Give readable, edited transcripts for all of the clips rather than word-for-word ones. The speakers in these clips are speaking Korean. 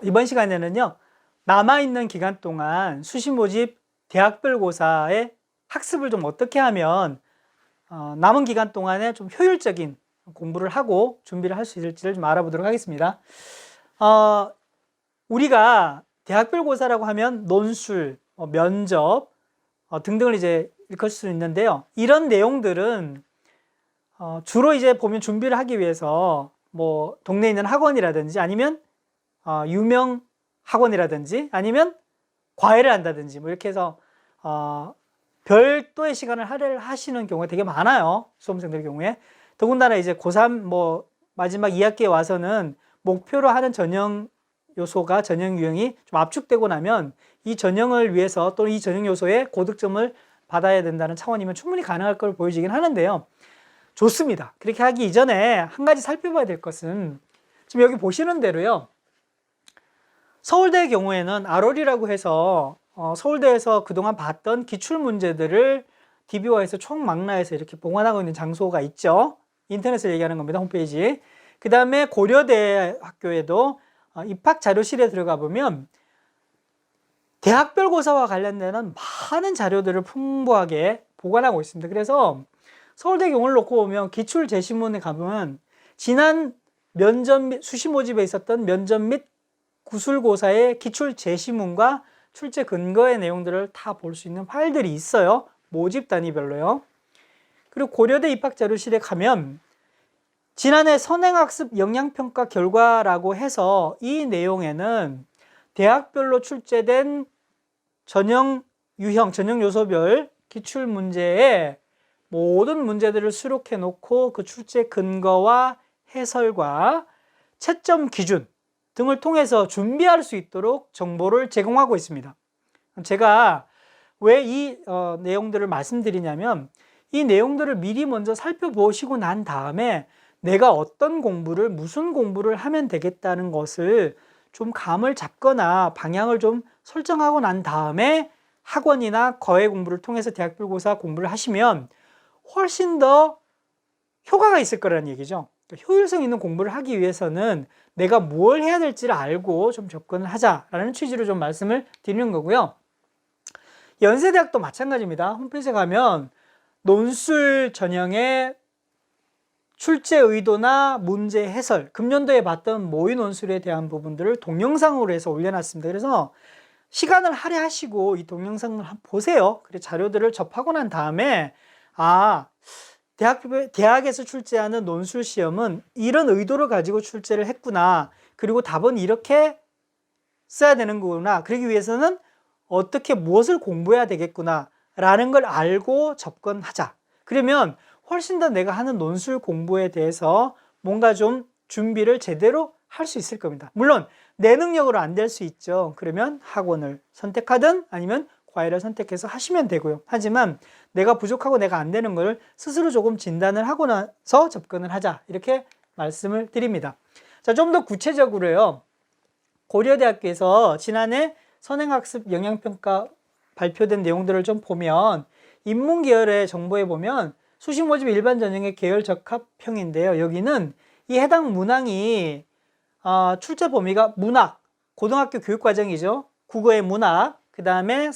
이번 시간에는요, 남아있는 기간 동안 수시 모집 대학별 고사의 학습을 좀 어떻게 하면 남은 기간 동안에 좀 효율적인 공부를 하고 준비를 할 수 있을지를 좀 알아보도록 하겠습니다. 우리가 대학별 고사라고 하면 논술, 면접 등등을 이제 일컬 수 있는데요. 이런 내용들은 주로 이제 보면 준비를 하기 위해서 뭐 동네에 있는 학원이라든지 아니면 유명 학원이라든지 아니면 과외를 한다든지 뭐 이렇게 해서 별도의 시간을 할애를 하시는 경우가 되게 많아요. 수험생들 경우에. 더군다나 이제 고3 뭐 마지막 2학기에 와서는 목표로 하는 전형 요소가 전형 유형이 좀 압축되고 나면 이 전형을 위해서 또는 이 전형 요소에 고득점을 받아야 된다는 차원이면 충분히 가능할 걸 보여지긴 하는데요. 좋습니다. 그렇게 하기 이전에 한 가지 살펴봐야 될 것은 지금 여기 보시는 대로요. 서울대의 경우에는 ROL이라고 해서 서울대에서 그동안 봤던 기출문제들을 DB화해서 총망라해서 이렇게 봉헌하고 있는 장소가 있죠. 인터넷을 얘기하는 겁니다. 홈페이지. 그 다음에 고려대 학교에도 입학자료실에 들어가 보면 대학별 고사와 관련되는 많은 자료들을 풍부하게 보관하고 있습니다. 그래서 서울대 경우를 놓고 보면 기출 제시문에 가보면 지난 면접 및 수시 모집에 있었던 면접 및 구술고사의 기출 제시문과 출제 근거의 내용들을 다 볼 수 있는 파일들이 있어요. 모집 단위별로요. 그리고 고려대 입학자료실에 가면 지난해 선행학습 영향평가 결과라고 해서 이 내용에는 대학별로 출제된 전형 유형, 전형 요소별 기출 문제에 모든 문제들을 수록해 놓고 그 출제 근거와 해설과 채점 기준 등을 통해서 준비할 수 있도록 정보를 제공하고 있습니다. 제가 왜 이 내용들을 말씀드리냐면 이 내용들을 미리 먼저 살펴보시고 난 다음에 내가 어떤 공부를 무슨 공부를 하면 되겠다는 것을 좀 감을 잡거나 방향을 좀 설정하고 난 다음에 학원이나 과외 공부를 통해서 대학별고사 공부를 하시면 훨씬 더 효과가 있을 거라는 얘기죠. 효율성 있는 공부를 하기 위해서는 내가 뭘 해야 될지를 알고 좀 접근을 하자라는 취지로 좀 말씀을 드리는 거고요. 연세대학도 마찬가지입니다. 홈페이지에 가면 논술 전형의 출제 의도나 문제 해설, 금년도에 봤던 모의 논술에 대한 부분들을 동영상으로 해서 올려놨습니다. 그래서 시간을 할애하시고 이 동영상을 한번 보세요. 그래 자료들을 접하고 난 다음에 대학에서 출제하는 논술 시험은 이런 의도를 가지고 출제를 했구나. 그리고 답은 이렇게 써야 되는 거구나. 그러기 위해서는 어떻게 무엇을 공부해야 되겠구나 라는 걸 알고 접근하자. 그러면 훨씬 더 내가 하는 논술 공부에 대해서 뭔가 좀 준비를 제대로 할 수 있을 겁니다. 물론 내 능력으로 안 될 수 있죠. 그러면 학원을 선택하든 아니면 과외를 선택해서 하시면 되고요. 하지만 내가 부족하고 내가 안 되는 걸 스스로 조금 진단을 하고 나서 접근을 하자. 이렇게 말씀을 드립니다. 자, 좀 더 구체적으로요. 고려대학교에서 지난해 선행학습 영향평가 발표된 내용들을 좀 보면 인문계열의 정보에 보면 수시 모집 일반 전형의 계열 적합형인데요. 여기는 이 해당 문항이 출제 범위가 문학, 고등학교 교육과정이죠. 국어의 문학, 그 다음에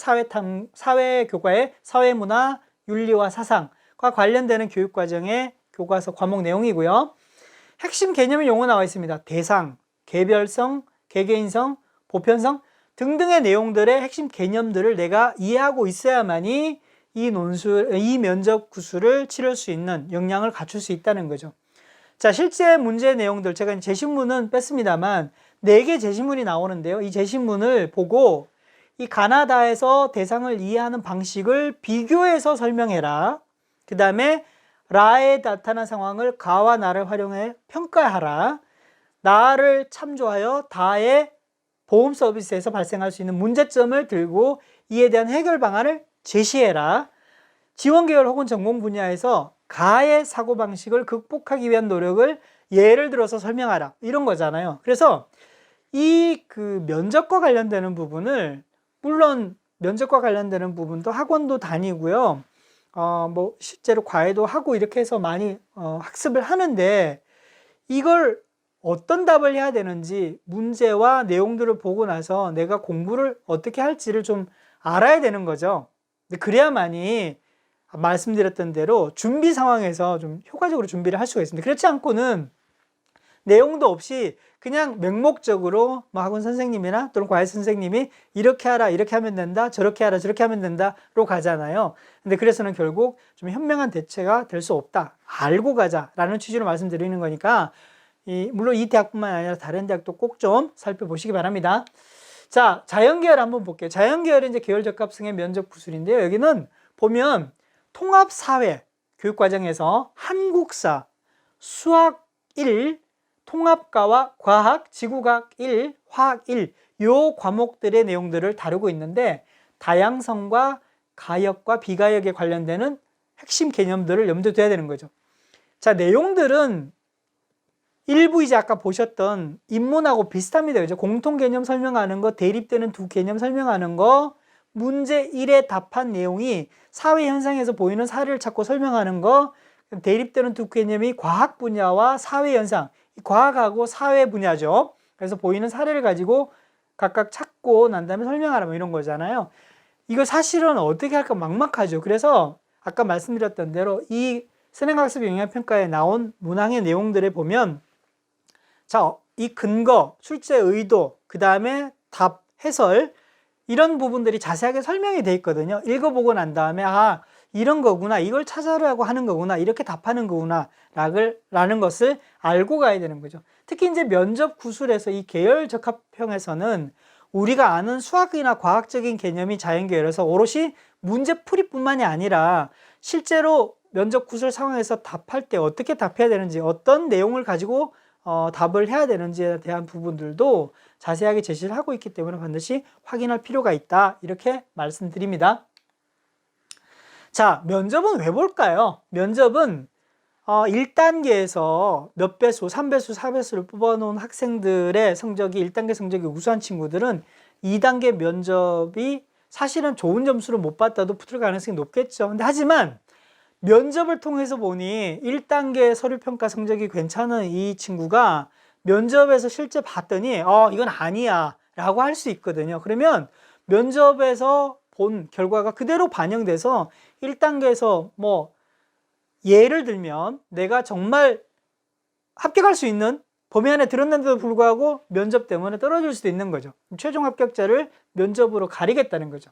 사회교과의 사회문화, 윤리와 사상과 관련되는 교육과정의 교과서 과목 내용이고요. 핵심 개념의 용어 나와 있습니다. 대상, 개별성, 개개인성, 보편성 등등의 내용들의 핵심 개념들을 내가 이해하고 있어야만이 이 면접 구술을 치를 수 있는 역량을 갖출 수 있다는 거죠. 자, 실제 문제 내용들, 제가 제시문은 뺐습니다만 4개 제시문이 나오는데요. 이 제시문을 보고 이 가나다에서 대상을 이해하는 방식을 비교해서 설명해라. 그 다음에 라에 나타난 상황을 가와 나를 활용해 평가하라. 나를 참조하여 다의 보험 서비스에서 발생할 수 있는 문제점을 들고 이에 대한 해결 방안을 제시해라. 지원 계열 혹은 전공 분야에서 가의 사고방식을 극복하기 위한 노력을 예를 들어서 설명하라. 이런 거잖아요. 그래서 이 면접과 관련되는 부분을 물론 면접과 관련되는 부분도 학원도 다니고요. 뭐 실제로 과외도 하고 이렇게 해서 많이 학습을 하는데 이걸 어떤 답을 해야 되는지 문제와 내용들을 보고 나서 내가 공부를 어떻게 할지를 좀 알아야 되는 거죠. 근데 그래야만이 말씀드렸던 대로 준비 상황에서 좀 효과적으로 준비를 할 수가 있습니다. 그렇지 않고는 내용도 없이 그냥 맹목적으로 뭐 학원 선생님이나 또는 과외 선생님이 이렇게 하라, 이렇게 하면 된다, 저렇게 하라, 저렇게 하면 된다로 가잖아요. 근데 그래서는 결국 좀 현명한 대체가 될 수 없다. 알고 가자라는 취지로 말씀드리는 거니까 물론 이 대학뿐만 아니라 다른 대학도 꼭 좀 살펴보시기 바랍니다. 자, 자연계열 한번 볼게요. 자연계열은 이제 계열 적합성의 면접 구술인데요. 여기는 보면 통합사회 교육과정에서 한국사, 수학 1, 통합과와 과학, 지구과학 1, 화학 1, 요 과목들의 내용들을 다루고 있는데 다양성과 가역과 비가역에 관련되는 핵심 개념들을 염두에 둬야 되는 거죠. 자, 내용들은 일부 이제 아까 보셨던 인문하고 비슷합니다. 그죠? 공통 개념 설명하는 거, 대립되는 두 개념 설명하는 거, 문제 1에 답한 내용이 사회 현상에서 보이는 사례를 찾고 설명하는 거, 대립되는 두 개념이 과학 분야와 사회 현상, 과학하고 사회 분야죠. 그래서 보이는 사례를 가지고 각각 찾고 난 다음에 설명하라 뭐 이런 거잖아요. 이거 사실은 어떻게 할까 막막하죠. 그래서 아까 말씀드렸던 대로 이 선행학습 영향평가에 나온 문항의 내용들을 보면 자, 이 근거, 출제 의도, 그 다음에 답, 해설 이런 부분들이 자세하게 설명이 돼 있거든요. 읽어보고 난 다음에 아, 이런 거구나, 이걸 찾아라고 하는 거구나, 이렇게 답하는 거구나 라는 것을 알고 가야 되는 거죠. 특히 이제 면접 구술에서 이 계열 적합형에서는 우리가 아는 수학이나 과학적인 개념이 자연계열에서 오롯이 문제풀이뿐만이 아니라 실제로 면접 구술 상황에서 답할 때 어떻게 답해야 되는지, 어떤 내용을 가지고 답을 해야 되는지에 대한 부분들도 자세하게 제시를 하고 있기 때문에 반드시 확인할 필요가 있다, 이렇게 말씀드립니다. 자, 면접은 왜 볼까요? 면접은 1단계에서 몇 배수, 3배수, 4배수를 뽑아놓은 학생들의 성적이 1단계 성적이 우수한 친구들은 2단계 면접이 사실은 좋은 점수를 못 받아도 붙을 가능성이 높겠죠. 근데 하지만 면접을 통해서 보니 1단계 서류평가 성적이 괜찮은 이 친구가 면접에서 실제 봤더니 이건 아니야 라고 할 수 있거든요. 그러면 면접에서 본 결과가 그대로 반영돼서 1단계에서 뭐 예를 들면 내가 정말 합격할 수 있는 범위 안에 들었는데도 불구하고 면접 때문에 떨어질 수도 있는 거죠. 최종 합격자를 면접으로 가리겠다는 거죠.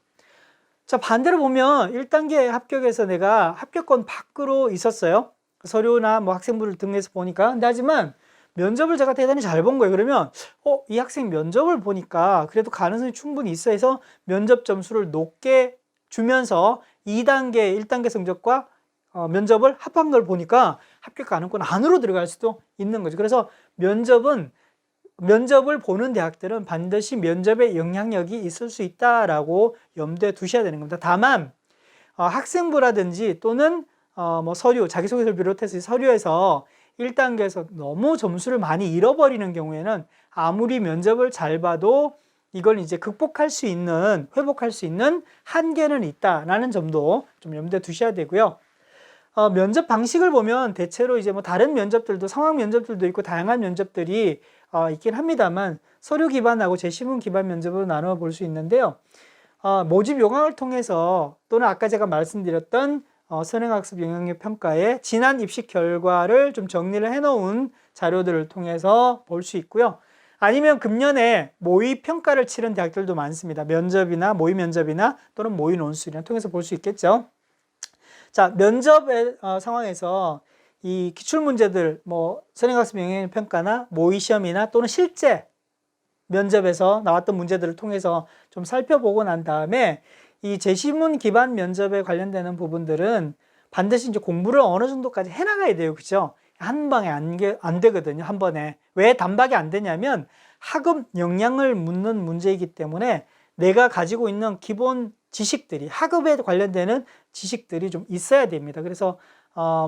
자, 반대로 보면 1단계 합격에서 내가 합격권 밖으로 있었어요. 서류나 뭐 학생부를 등록해서 보니까. 근데 하지만 면접을 제가 대단히 잘 본 거예요. 그러면 이 학생 면접을 보니까 그래도 가능성이 충분히 있어 해서 면접 점수를 높게 주면서 2단계, 1단계 성적과 면접을 합한 걸 보니까 합격 가능권 안으로 들어갈 수도 있는 거죠. 그래서 면접을 보는 대학들은 반드시 면접에 영향력이 있을 수 있다라고 염두에 두셔야 되는 겁니다. 다만 학생부라든지 또는 뭐 서류, 자기소개서를 비롯해서 서류에서 1단계에서 너무 점수를 많이 잃어버리는 경우에는 아무리 면접을 잘 봐도 이걸 이제 극복할 수 있는, 회복할 수 있는 한계는 있다라는 점도 좀 염두에 두셔야 되고요. 면접 방식을 보면 대체로 이제 뭐 다른 면접들도, 상황 면접들도 있고 다양한 면접들이 있긴 합니다만 서류 기반하고 제시문 기반 면접으로 나누어 볼 수 있는데요. 모집 요강을 통해서 또는 아까 제가 말씀드렸던 선행학습 영향력 평가의 지난 입시 결과를 좀 정리를 해놓은 자료들을 통해서 볼 수 있고요. 아니면 금년에 모의 평가를 치른 대학들도 많습니다. 면접이나 모의 면접이나 또는 모의 논술이나 통해서 볼 수 있겠죠. 자, 면접의 상황에서 이 기출문제들, 뭐 선행학습 영향력 평가나 모의 시험이나 또는 실제 면접에서 나왔던 문제들을 통해서 좀 살펴보고 난 다음에 이 제시문 기반 면접에 관련되는 부분들은 반드시 이제 공부를 어느 정도까지 해나가야 돼요. 그죠? 한 방에 안 되거든요. 한 번에. 왜 단박에 안 되냐면 학업 역량을 묻는 문제이기 때문에 내가 가지고 있는 기본 지식들이, 학업에 관련되는 지식들이 좀 있어야 됩니다. 그래서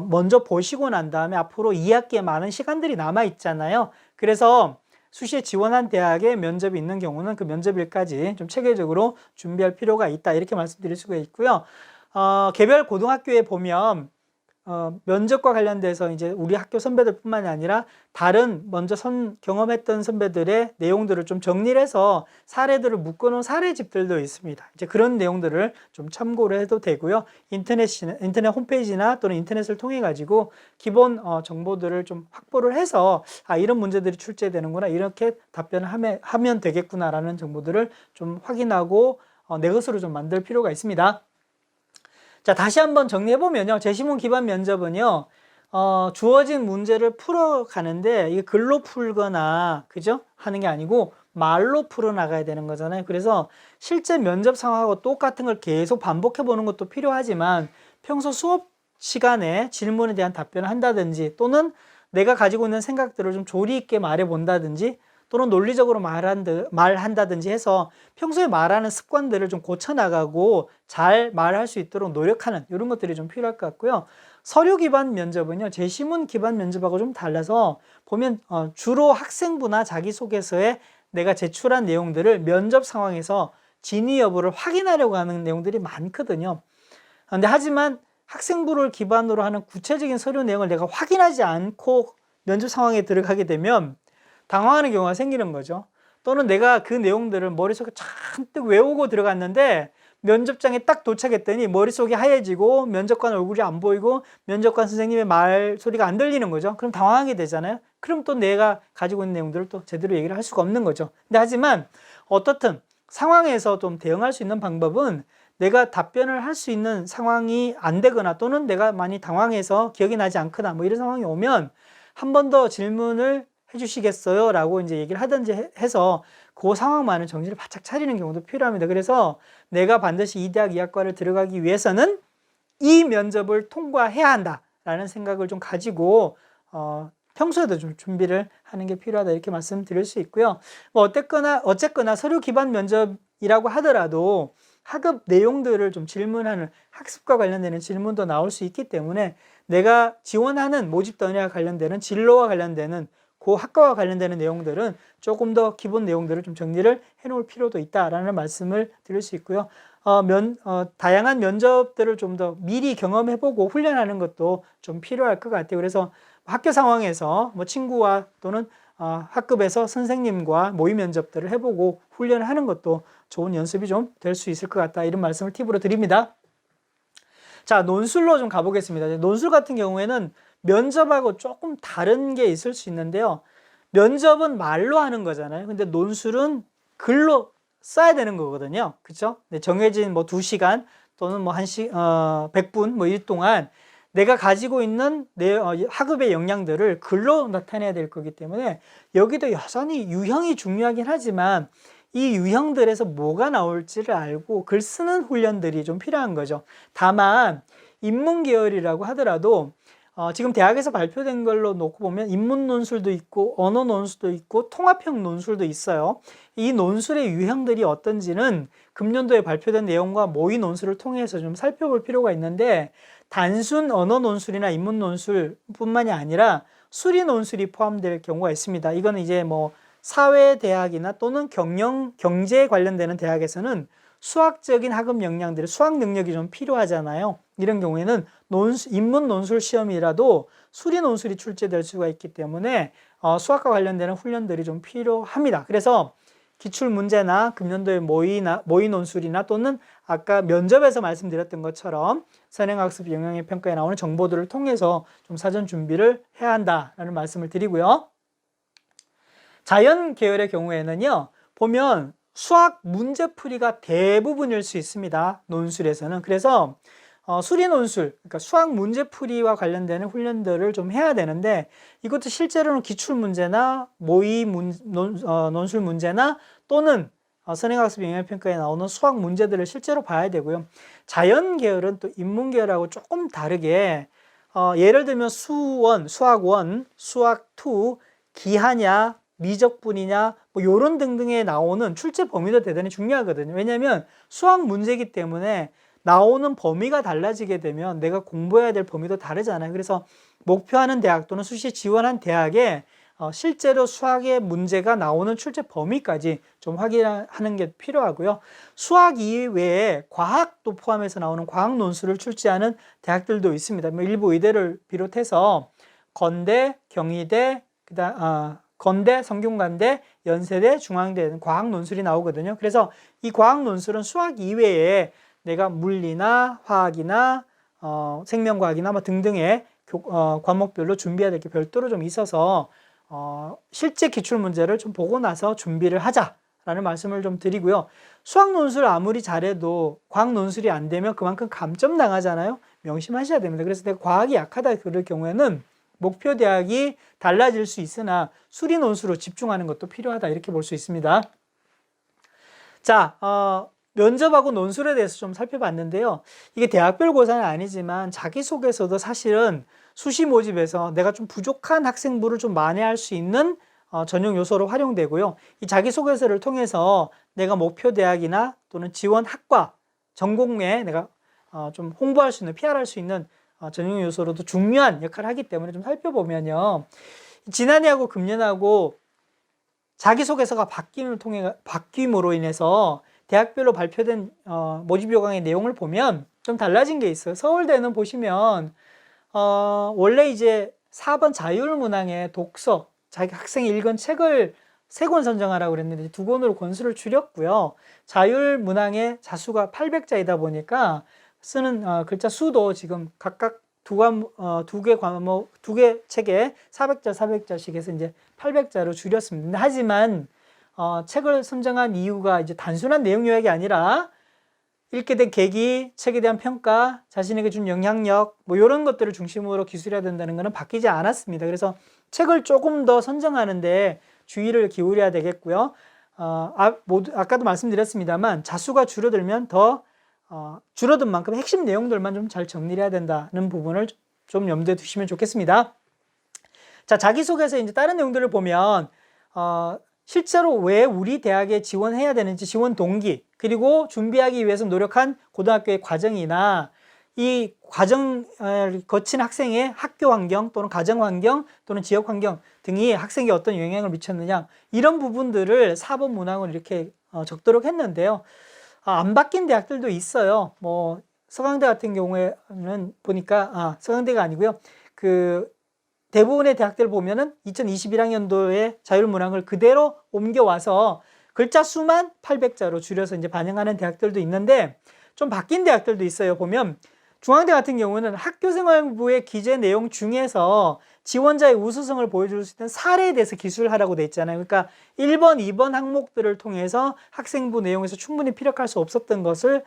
먼저 보시고 난 다음에 앞으로 2학기에 많은 시간들이 남아 있잖아요. 그래서 수시에 지원한 대학에 면접이 있는 경우는 그 면접일까지 좀 체계적으로 준비할 필요가 있다, 이렇게 말씀드릴 수가 있고요. 개별 고등학교에 보면 면접과 관련돼서 이제 우리 학교 선배들뿐만이 아니라 다른 먼저 경험했던 선배들의 내용들을 좀 정리를 해서 사례들을 묶어놓은 사례집들도 있습니다. 이제 그런 내용들을 좀 참고를 해도 되고요. 인터넷 홈페이지나 또는 인터넷을 통해 가지고 기본 정보들을 좀 확보를 해서 이런 문제들이 출제되는구나, 이렇게 답변을 하면 되겠구나라는 정보들을 좀 확인하고 내 것으로 좀 만들 필요가 있습니다. 자, 다시 한번 정리해보면요. 제시문 기반 면접은요, 주어진 문제를 풀어가는데, 이게 글로 풀거나, 그죠? 하는 게 아니고, 말로 풀어나가야 되는 거잖아요. 그래서 실제 면접 상황하고 똑같은 걸 계속 반복해보는 것도 필요하지만, 평소 수업 시간에 질문에 대한 답변을 한다든지, 또는 내가 가지고 있는 생각들을 좀 조리 있게 말해본다든지, 또는 논리적으로 말한다든지 해서 평소에 말하는 습관들을 좀 고쳐나가고 잘 말할 수 있도록 노력하는 이런 것들이 좀 필요할 것 같고요. 서류 기반 면접은요, 제시문 기반 면접하고 좀 달라서 보면 주로 학생부나 자기소개서에 내가 제출한 내용들을 면접 상황에서 진위 여부를 확인하려고 하는 내용들이 많거든요. 근데 하지만 학생부를 기반으로 하는 구체적인 서류 내용을 내가 확인하지 않고 면접 상황에 들어가게 되면 당황하는 경우가 생기는 거죠. 또는 내가 그 내용들을 머릿속에 잔뜩 외우고 들어갔는데 면접장에 딱 도착했더니 머릿속이 하얘지고 면접관 얼굴이 안 보이고 면접관 선생님의 말소리가 안 들리는 거죠. 그럼 당황하게 되잖아요. 그럼 또 내가 가지고 있는 내용들을 또 제대로 얘기를 할 수가 없는 거죠. 근데 하지만 어떻든 상황에서 좀 대응할 수 있는 방법은 내가 답변을 할 수 있는 상황이 안 되거나 또는 내가 많이 당황해서 기억이 나지 않거나 뭐 이런 상황이 오면 한 번 더 질문을 해주시겠어요? 라고 이제 얘기를 하든지 해서 그 상황만은 정신을 바짝 차리는 경우도 필요합니다. 그래서 내가 반드시 이 대학 이 학과를 들어가기 위해서는 이 면접을 통과해야 한다라는 생각을 좀 가지고 평소에도 좀 준비를 하는 게 필요하다, 이렇게 말씀드릴 수 있고요. 뭐 어쨌거나 서류 기반 면접이라고 하더라도 학업 내용들을 좀 질문하는 학습과 관련되는 질문도 나올 수 있기 때문에 내가 지원하는 모집 전형과 관련되는 진로와 관련되는 그 학과와 관련되는 내용들은 조금 더 기본 내용들을 좀 정리를 해놓을 필요도 있다라는 말씀을 드릴 수 있고요. 다양한 면접들을 좀 더 미리 경험해보고 훈련하는 것도 좀 필요할 것 같아요. 그래서 학교 상황에서 뭐 친구와 또는 학급에서 선생님과 모의 면접들을 해보고 훈련을 하는 것도 좋은 연습이 좀 될 수 있을 것 같다, 이런 말씀을 팁으로 드립니다. 자, 논술로 좀 가보겠습니다. 논술 같은 경우에는 면접하고 조금 다른 게 있을 수 있는데요. 면접은 말로 하는 거잖아요. 근데 논술은 글로 써야 되는 거거든요. 그렇죠? 정해진 뭐 2시간 또는 뭐 100분 뭐 일 동안 내가 가지고 있는 학업의 역량들을 글로 나타내야 될 거기 때문에 여기도 여전히 유형이 중요하긴 하지만 이 유형들에서 뭐가 나올지를 알고 글 쓰는 훈련들이 좀 필요한 거죠. 다만 인문계열이라고 하더라도 지금 대학에서 발표된 걸로 놓고 보면 인문 논술도 있고 언어 논술도 있고 통합형 논술도 있어요. 이 논술의 유형들이 어떤지는 금년도에 발표된 내용과 모의 논술을 통해서 좀 살펴볼 필요가 있는데, 단순 언어 논술이나 인문 논술뿐만이 아니라 수리 논술이 포함될 경우가 있습니다. 이거는 이제 뭐 사회대학이나 또는 경제에 관련되는 대학에서는 수학적인 학업 역량들이, 수학 능력이 좀 필요하잖아요. 이런 경우에는 인문 논술 시험이라도 수리 논술이 출제될 수가 있기 때문에 수학과 관련되는 훈련들이 좀 필요합니다. 그래서 기출문제나 금년도의 모의 논술이나 또는 아까 면접에서 말씀드렸던 것처럼 선행학습 영역의 평가에 나오는 정보들을 통해서 좀 사전 준비를 해야 한다라는 말씀을 드리고요. 자연 계열의 경우에는요, 보면 수학 문제풀이가 대부분일 수 있습니다. 논술에서는. 그래서 수리 논술, 그러니까 수학 문제풀이와 관련되는 훈련들을 좀 해야 되는데, 이것도 실제로는 기출문제나 모의 논술 문제나 또는 선행학습 영역평가에 나오는 수학 문제들을 실제로 봐야 되고요. 자연 계열은 또 인문 계열하고 조금 다르게 예를 들면 수학 1, 수학 2, 기하냐, 미적분이냐 뭐 요런 등등에 나오는 출제 범위도 대단히 중요하거든요. 왜냐하면 수학 문제이기 때문에 나오는 범위가 달라지게 되면 내가 공부해야 될 범위도 다르잖아요. 그래서 목표하는 대학 또는 수시 지원한 대학에 실제로 수학의 문제가 나오는 출제 범위까지 좀 확인하는 게 필요하고요. 수학 이외에 과학도 포함해서 나오는 과학 논술을 출제하는 대학들도 있습니다. 뭐 일부 의대를 비롯해서 건대, 경희대, 건대, 성균관대, 연세대, 중앙대는 과학 논술이 나오거든요. 그래서 이 과학 논술은 수학 이외에 내가 물리나 화학이나 생명과학이나 뭐 등등의 과목별로 준비해야 될 게 별도로 좀 있어서 실제 기출문제를 좀 보고 나서 준비를 하자라는 말씀을 좀 드리고요. 수학 논술 아무리 잘해도 과학 논술이 안 되면 그만큼 감점 당하잖아요. 명심하셔야 됩니다. 그래서 내가 과학이 약하다 그럴 경우에는 목표 대학이 달라질 수 있으나 수리 논술로 집중하는 것도 필요하다 이렇게 볼 수 있습니다. 자, 면접하고 논술에 대해서 좀 살펴봤는데요. 이게 대학별 고사는 아니지만 자기소개서도 사실은 수시 모집에서 내가 좀 부족한 학생부를 좀 만회할 수 있는 전형 요소로 활용되고요. 이 자기소개서를 통해서 내가 목표 대학이나 또는 지원 학과, 전공에 내가 좀 홍보할 수 있는, PR할 수 있는 전형 요소로도 중요한 역할을 하기 때문에 좀 살펴보면요. 지난해하고 금년하고 자기소개서가 바뀜으로 인해서 대학별로 발표된 모집 요강의 내용을 보면 좀 달라진 게 있어요. 서울대는 보시면 원래 이제 4번 자율문항의 독서, 자기 학생이 읽은 책을 3권 선정하라고 그랬는데 2권으로 권수를 줄였고요. 자율문항의 자수가 800자이다 보니까 쓰는 글자 수도 지금 각각 두 개 책에 400자, 400자씩 해서 이제 800자로 줄였습니다. 하지만 책을 선정한 이유가 이제 단순한 내용 요약이 아니라 읽게 된 계기, 책에 대한 평가, 자신에게 준 영향력 뭐 이런 것들을 중심으로 기술해야 된다는 것은 바뀌지 않았습니다. 그래서 책을 조금 더 선정하는데 주의를 기울여야 되겠고요. 아까도 말씀드렸습니다만 자수가 줄어들면 더 줄어든 만큼 핵심 내용들만 좀 잘 정리를 해야 된다는 부분을 좀 염두에 두시면 좋겠습니다. 자, 자기소개서 이제 다른 내용들을 보면 실제로 왜 우리 대학에 지원해야 되는지 지원 동기, 그리고 준비하기 위해서 노력한 고등학교의 과정이나 이 과정을 거친 학생의 학교 환경 또는 가정 환경 또는 지역 환경 등이 학생에게 어떤 영향을 미쳤느냐 이런 부분들을 4번 문항으로 이렇게 적도록 했는데요. 안 바뀐 대학들도 있어요. 뭐 서강대 같은 경우에는 보니까 서강대가 아니고요. 그 대부분의 대학들 보면은 2021학년도에 자율문항을 그대로 옮겨와서 글자 수만 800자로 줄여서 이제 반영하는 대학들도 있는데 좀 바뀐 대학들도 있어요. 보면 중앙대 같은 경우는 학교생활부의 기재 내용 중에서 지원자의 우수성을 보여줄 수 있는 사례에 대해서 기술을 하라고 돼 있잖아요. 그러니까 1번, 2번 항목들을 통해서 학생부 내용에서 충분히 피력할 수 없었던 것을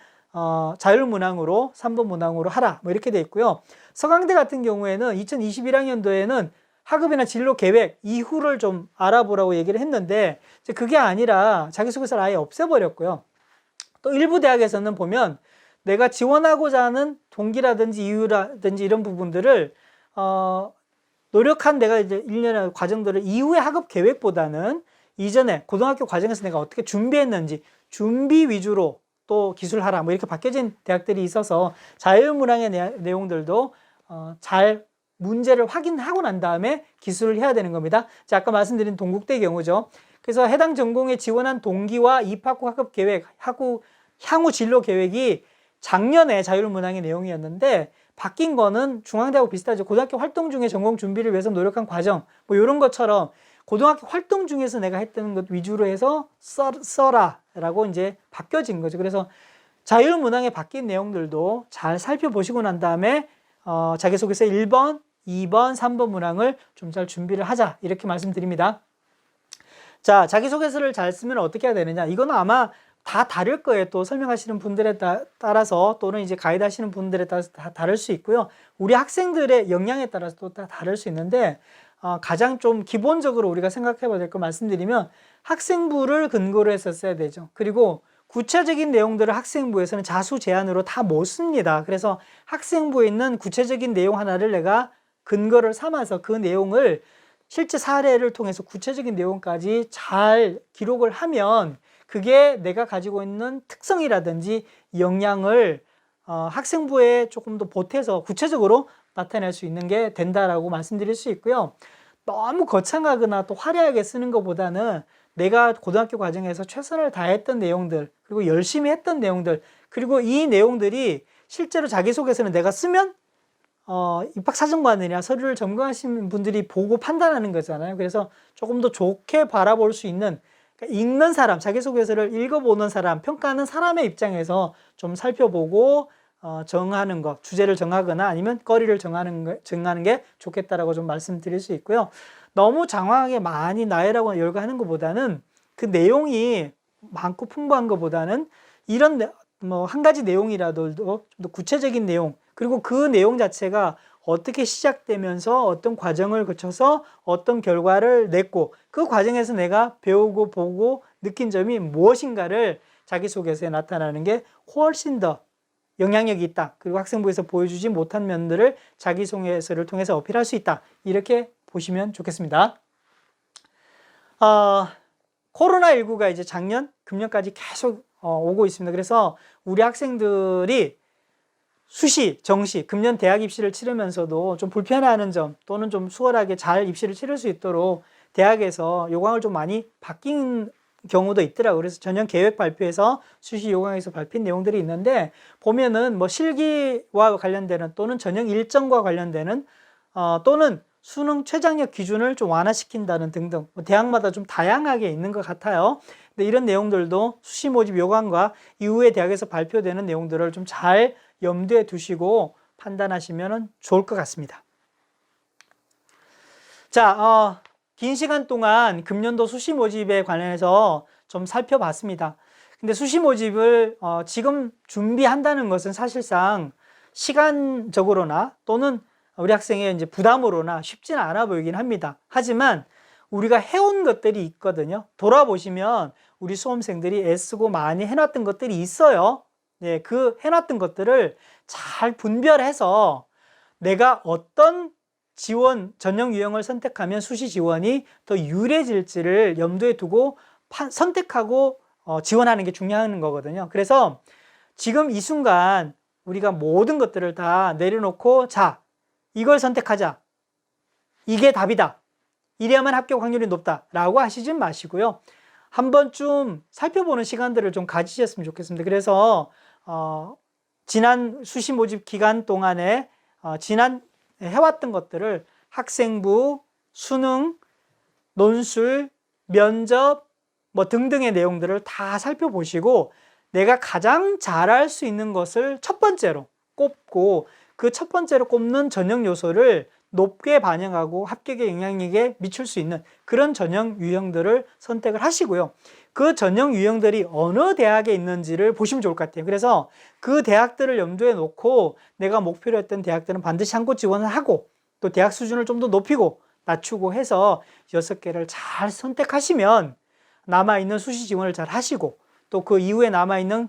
자율문항으로 3번 문항으로 하라 뭐 이렇게 돼 있고요. 서강대 같은 경우에는 2021학년도에는 학업이나 진로 계획 이후를 좀 알아보라고 얘기를 했는데 그게 아니라 자기소개서를 아예 없애버렸고요. 또 일부 대학에서는 보면 내가 지원하고자 하는 동기라든지 이유라든지 이런 부분들을 노력한 내가 이제 1년의 과정들을 이후의 학업 계획보다는 이전에 고등학교 과정에서 내가 어떻게 준비했는지 준비 위주로 또 기술하라 뭐 이렇게 바뀌어진 대학들이 있어서 자율문항의 내용들도 잘 문제를 확인하고 난 다음에 기술을 해야 되는 겁니다. 자, 아까 말씀드린 동국대의 경우죠. 그래서 해당 전공에 지원한 동기와 입학 후 학업 계획, 향후 진로 계획이 작년에 자율문항의 내용이었는데 바뀐 거는 중앙대하고 비슷하죠. 고등학교 활동 중에 전공 준비를 위해서 노력한 과정 뭐 이런 것처럼 고등학교 활동 중에서 내가 했던 것 위주로 해서 써라라고 이제 바뀌어진 거죠. 그래서 자율문항에 바뀐 내용들도 잘 살펴보시고 난 다음에 자기소개서 1번, 2번, 3번 문항을 좀 잘 준비를 하자 이렇게 말씀드립니다. 자, 자기소개서를 잘 쓰면 어떻게 해야 되느냐 이거는 아마 다 다를 거예요. 또 설명하시는 분들에 따라서 또는 이제 가이드 하시는 분들에 따라서 다 다를 수 있고요. 우리 학생들의 역량에 따라서 또 다 다를 수 있는데 가장 좀 기본적으로 우리가 생각해 봐야 될 거 말씀드리면 학생부를 근거로 해서 써야 되죠. 그리고 구체적인 내용들을 학생부에서는 자수 제한으로 다 못 씁니다. 그래서 학생부에 있는 구체적인 내용 하나를 내가 근거를 삼아서 그 내용을 실제 사례를 통해서 구체적인 내용까지 잘 기록을 하면 그게 내가 가지고 있는 특성이라든지 역량을 학생부에 조금 더 보태서 구체적으로 나타낼 수 있는 게 된다라고 말씀드릴 수 있고요. 너무 거창하거나 또 화려하게 쓰는 것보다는 내가 고등학교 과정에서 최선을 다했던 내용들, 그리고 열심히 했던 내용들, 그리고 이 내용들이 실제로 자기소개서는 내가 쓰면 입학사정관이나 서류를 점검하시는 분들이 보고 판단하는 거잖아요. 그래서 조금 더 좋게 바라볼 수 있는, 그러니까 읽는 사람, 자기소개서를 읽어보는 사람, 평가하는 사람의 입장에서 좀 살펴보고 정하는 것, 주제를 정하거나 아니면 거리를 정하는 게 좋겠다라고 좀 말씀드릴 수 있고요. 너무 장황하게 많이 나열하고 열거하는 것보다는 그 내용이 많고 풍부한 것보다는 이런 뭐 한 가지 내용이라도 좀 더 구체적인 내용, 그리고 그 내용 자체가 어떻게 시작되면서 어떤 과정을 거쳐서 어떤 결과를 냈고 그 과정에서 내가 배우고 보고 느낀 점이 무엇인가를 자기소개서에 나타나는 게 훨씬 더 영향력이 있다. 그리고 학생부에서 보여주지 못한 면들을 자기소개서를 통해서 어필할 수 있다. 이렇게 보시면 좋겠습니다. 코로나19가 이제 작년, 금년까지 계속 오고 있습니다. 그래서 우리 학생들이 수시, 정시, 금년 대학 입시를 치르면서도 좀 불편해하는 점 또는 좀 수월하게 잘 입시를 치를 수 있도록 대학에서 요강을 좀 많이 바뀐 경우도 있더라고요. 그래서 전형 계획 발표에서 수시 요강에서 발표한 내용들이 있는데 보면은 뭐 실기와 관련되는 또는 전형 일정과 관련되는 또는 수능 최장력 기준을 좀 완화시킨다는 등등 대학마다 좀 다양하게 있는 것 같아요. 근데 이런 내용들도 수시 모집 요강과 이후에 대학에서 발표되는 내용들을 좀 잘 염두에 두시고 판단하시면 좋을 것 같습니다. 자, 긴 시간 동안 금년도 수시 모집에 관련해서 좀 살펴봤습니다. 근데 수시 모집을 지금 준비한다는 것은 사실상 시간적으로나 또는 우리 학생의 이제 부담으로나 쉽지는 않아 보이긴 합니다. 하지만 우리가 해온 것들이 있거든요. 돌아보시면 우리 수험생들이 애쓰고 많이 해놨던 것들이 있어요. 네, 그 해놨던 것들을 잘 분별해서 내가 어떤 지원, 전형 유형을 선택하면 수시 지원이 더 유리해질지를 염두에 두고 선택하고 지원하는 게 중요한 거거든요. 그래서 지금 이 순간 우리가 모든 것들을 다 내려놓고 자, 이걸 선택하자. 이게 답이다. 이래야만 합격 확률이 높다. 라고 하시지 마시고요. 한 번쯤 살펴보는 시간들을 좀 가지셨으면 좋겠습니다. 그래서 지난 수시 모집 기간 동안에 지난 해왔던 것들을 학생부, 수능, 논술, 면접 뭐 등등의 내용들을 다 살펴보시고 내가 가장 잘할 수 있는 것을 첫 번째로 꼽고 그 첫 번째로 꼽는 전형 요소를 높게 반영하고 합격의 영향력에 미칠 수 있는 그런 전형 유형들을 선택을 하시고요. 그 전형 유형들이 어느 대학에 있는지를 보시면 좋을 것 같아요. 그래서 그 대학들을 염두에 놓고 내가 목표로 했던 대학들은 반드시 한 곳 지원을 하고 또 대학 수준을 좀 더 높이고 낮추고 해서 6개를 잘 선택하시면 남아있는 수시 지원을 잘 하시고 또 그 이후에 남아있는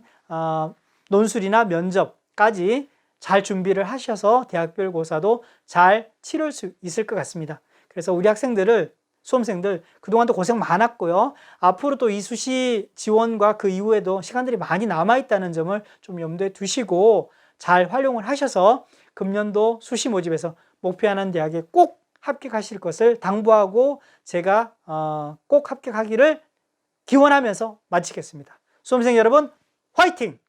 논술이나 면접까지 잘 준비를 하셔서 대학별 고사도 잘 치를 수 있을 것 같습니다. 그래서 우리 학생들을 수험생들 그동안도 고생 많았고요. 앞으로 또 이 수시 지원과 그 이후에도 시간들이 많이 남아있다는 점을 좀 염두에 두시고 잘 활용을 하셔서 금년도 수시 모집에서 목표하는 대학에 꼭 합격하실 것을 당부하고 제가 꼭 합격하기를 기원하면서 마치겠습니다. 수험생 여러분 화이팅!